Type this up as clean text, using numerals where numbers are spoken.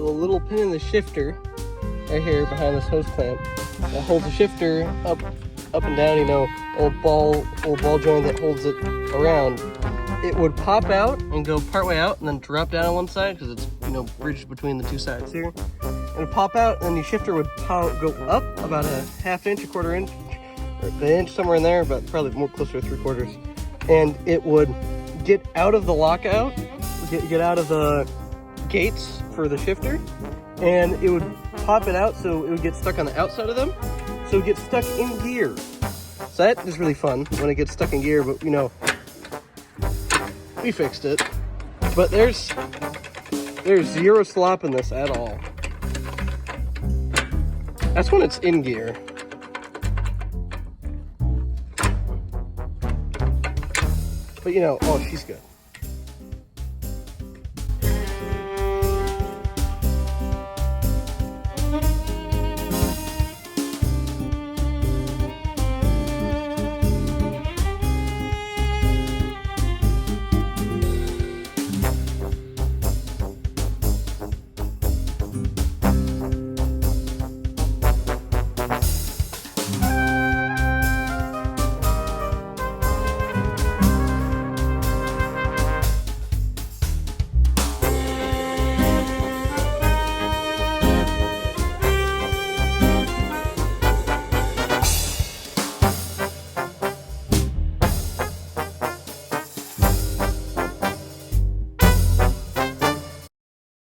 little pin in the shifter right here behind this hose clamp that holds the shifter up and down, you know, old ball joint that holds it around. It would pop out and go partway out and then drop down on one side because it's, you know, bridged between the two sides here. It would pop out and the shifter would go up about a ½ inch, a quarter inch, or an inch, somewhere in there, but probably more closer to 3/4. And it would get out of the lockout, get out of the gates for the shifter, and it would pop it out so it would get stuck on the outside of them, so it would get stuck in gear. So that is really fun when it gets stuck in gear, but you know, we fixed it. But there's zero slop in this at all. That's when it's in gear. But you know, oh, she's good.